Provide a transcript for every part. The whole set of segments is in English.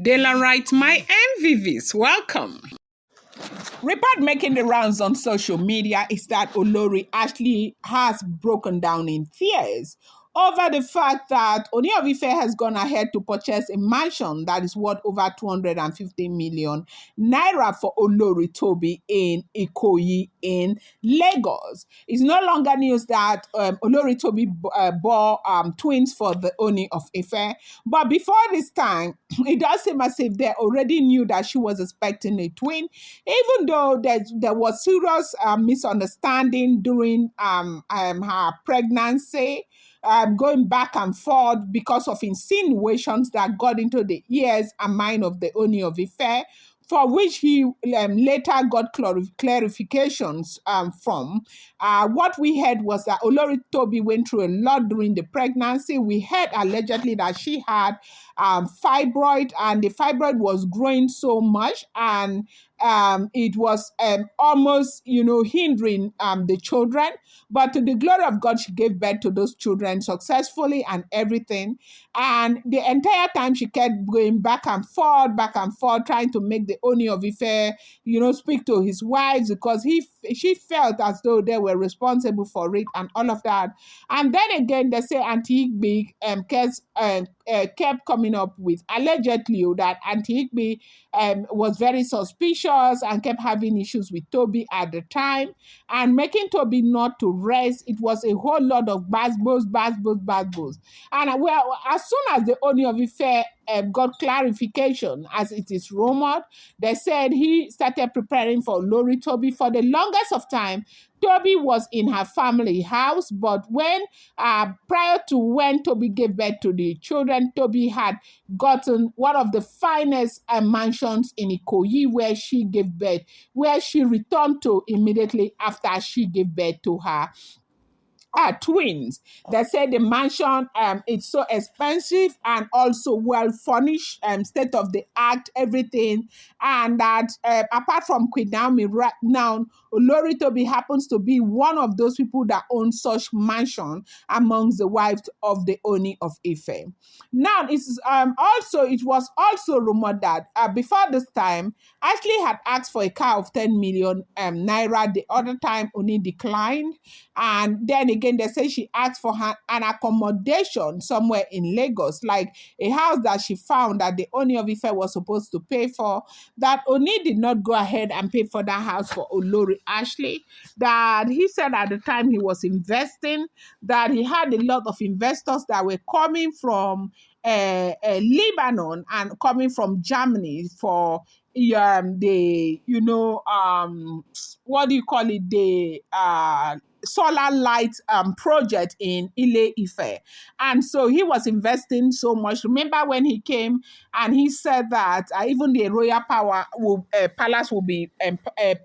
Daylight, my MVVs, welcome. Report making the rounds on social media is that Olori Ashley has broken down in tears over the fact that Ooni Of Ife has gone ahead to purchase a mansion that is worth over 250 million naira for Olori Tobi in Ikoyi in Lagos. It's no longer news that Olori Tobi bore twins for the Ooni of Ife, but before this time, it does seem as if they already knew that she was expecting a twin, even though there was serious misunderstanding during her pregnancy, going back and forth because of insinuations that got into the ears and mind of the Ooni of Ife, for which he later got clarifications from. What we heard was that Olori Tobi went through a lot during the pregnancy. We heard allegedly that she had fibroid, and the fibroid was growing so much, and it was almost, hindering the children. But to the glory of God, she gave birth to those children successfully and everything. And the entire time she kept going back and forth, trying to make the Ooni of Ife, speak to his wives, because she felt as though they were responsible for it and all of that. And then again, they say Auntie Igbe kept coming up with allegedly that Auntie Igbe was very suspicious and kept having issues with Tobi at the time, and making Tobi not to rest. It was a whole lot of basbos. And well, as soon as the Ooni of Ife got clarification, as it is rumored, they said he started preparing for Olori Tobi. For the longest of time, Tobi was in her family house, but when prior to when Tobi gave birth to the children, Tobi had gotten one of the finest mansions in Ikoyi where she gave birth, where she returned to immediately after she gave birth to her twins. They said the mansion it's so expensive and also well furnished, state of the art, everything, and that apart from Queen Naomi right now, Olori Tobi happens to be one of those people that own such mansion amongst the wives of the Ooni of Ife. Now, it was also rumored that before this time, Ashley had asked for a car of 10 million naira. The other time, Ooni declined, and then again, they say she asked for an accommodation somewhere in Lagos, like a house that she found that the Ooni of Ife was supposed to pay for, that Ooni did not go ahead and pay for that house for Olori Ashley, that he said at the time he was investing, that he had a lot of investors that were coming from Lebanon and coming from Germany for what do you call it, the solar light project in Ile Ife. And so he was investing so much. Remember when he came and he said that even the royal palace will be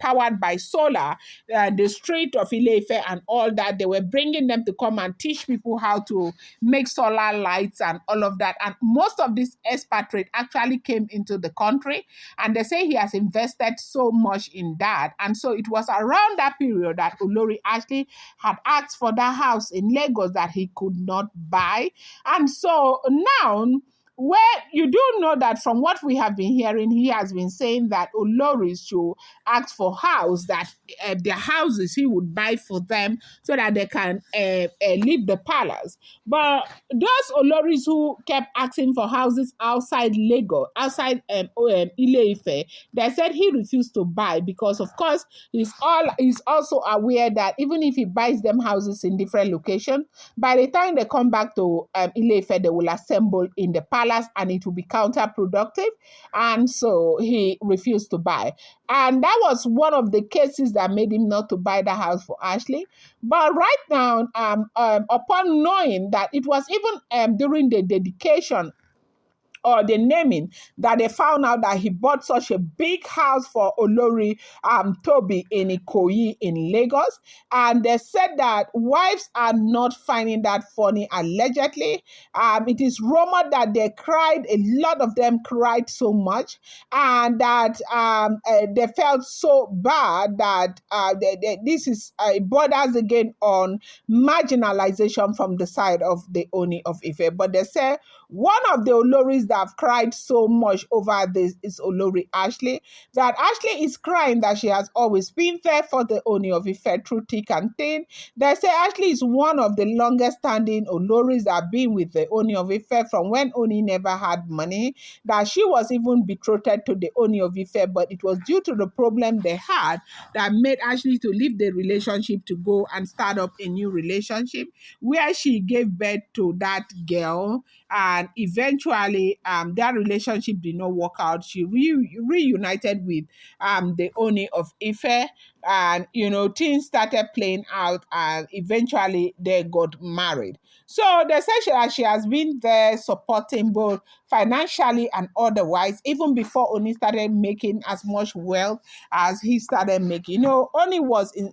powered by solar, the street of Ile Ife and all that, they were bringing them to come and teach people how to make solar lights and all of that. And most of this expatriate actually came into the country, and they say he has invested so much in that. And so it was around that period that Olori Ashley had asked for that house in Lagos that he could not buy. And so now, where you do know that from what we have been hearing, he has been saying that Olori should ask for house, that their houses he would buy for them so that they can leave the palace. But those Oloris who kept asking for houses outside Lagos, outside Ile Ife, they said he refused to buy because, of course, he's also aware that even if he buys them houses in different locations, by the time they come back to Ile Ife, they will assemble in the palace, and it will be counterproductive. And so he refused to buy. And that was one of the cases that made him not to buy the house for Ashley. But right now, upon knowing that it was even during the dedication or the naming that they found out that he bought such a big house for Olori Tobi in Ikoyi in Lagos. And they said that wives are not finding that funny, allegedly. It is rumored that they cried, a lot of them cried so much, and that they felt so bad that this is borders again on marginalization from the side of the Ooni of Ife. But they say One of the Oloris that have cried so much over this is Olori Ashley. That Ashley is crying that she has always been there for the Ooni of Ife through thick and thin. They say Ashley is one of the longest standing Oloris that have been with the Ooni of Ife from when Ooni never had money. That she was even betrothed to the Ooni of Ife, but it was due to the problem they had that made Ashley to leave the relationship to go and start up a new relationship where she gave birth to that girl, and eventually that relationship did not work out. She reunited with the Ooni of Ife, and things started playing out, and eventually they got married. So they say she has been there supporting both financially and otherwise, even before Oni started making as much wealth as he started making. Oni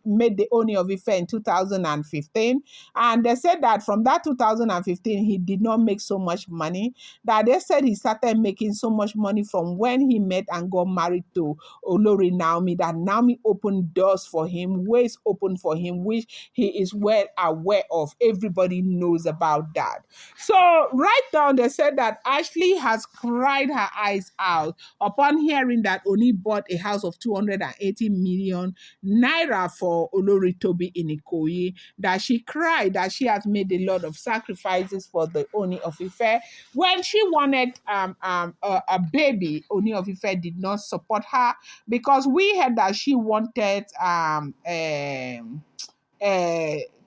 made the Oni of Ife in 2015, and they said that from that 2015 he did not make so much money. That they said he started making so much money from when he met and got married to Olori Naomi. That Naomi opened doors for him, ways open for him, which he is well aware of. Everybody knows about that. So right now they said that Ashley has cried her eyes out upon hearing that Oni bought a house of 280 million naira for Olori Tobi in Ikoyi. That she cried that she has made a lot of sacrifices for the Oni of Ife. When she wanted a baby, Oni of Ife did not support her, because we heard that she wanted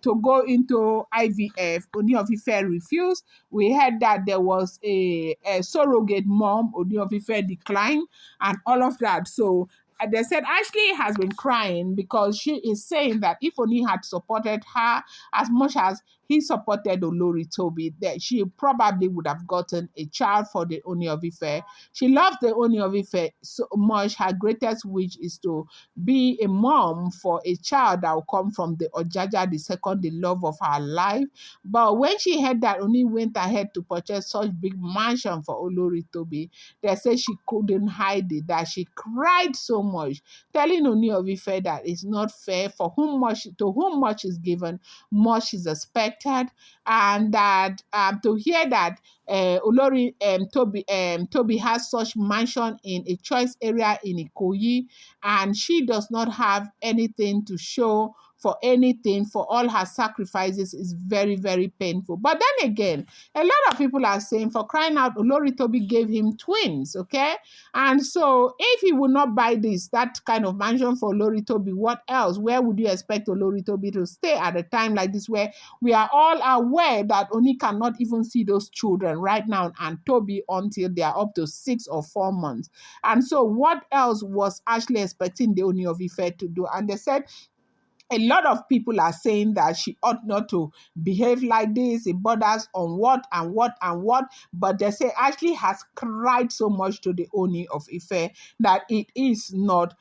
to go into IVF. Ooni of Ife refused. We heard that there was a surrogate mom. Ooni of Ife declined and all of that. So they said Ashley has been crying because she is saying that if Oni had supported her as much as he supported Olori Tobi, that she probably would have gotten a child for the Ooni of Ife. She loves the Ooni of Ife so much. Her greatest wish is to be a mom for a child that will come from the Ojaja, the second, the love of her life. But when she heard that Oni went ahead to purchase such big mansion for Olori Tobi, they said she couldn't hide it, that she cried so much, telling Oni of Ife that it's not fair to whom much is given, much is expected, and that to hear that Olori Tobi has such mansion in a choice area in Ikoyi, and she does not have anything to show for anything, for all her sacrifices, is very, very painful. But then again, a lot of people are saying, for crying out, Olori Tobi gave him twins, okay? And so if he would not buy that kind of mansion for Olori Tobi, what else? Where would you expect Olori Tobi to stay at a time like this, where we are all aware that Oni cannot even see those children right now and Tobi until they are up to 6 or 4 months? And so what else was Ashley expecting the Ooni of Ife to do? And they said a lot of people are saying that she ought not to behave like this. It borders on what and what and what. But they say Ashley has cried so much to the Ooni of Ife that it is not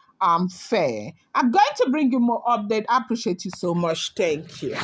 fair. I'm going to bring you more update. I appreciate you so much. Thank you.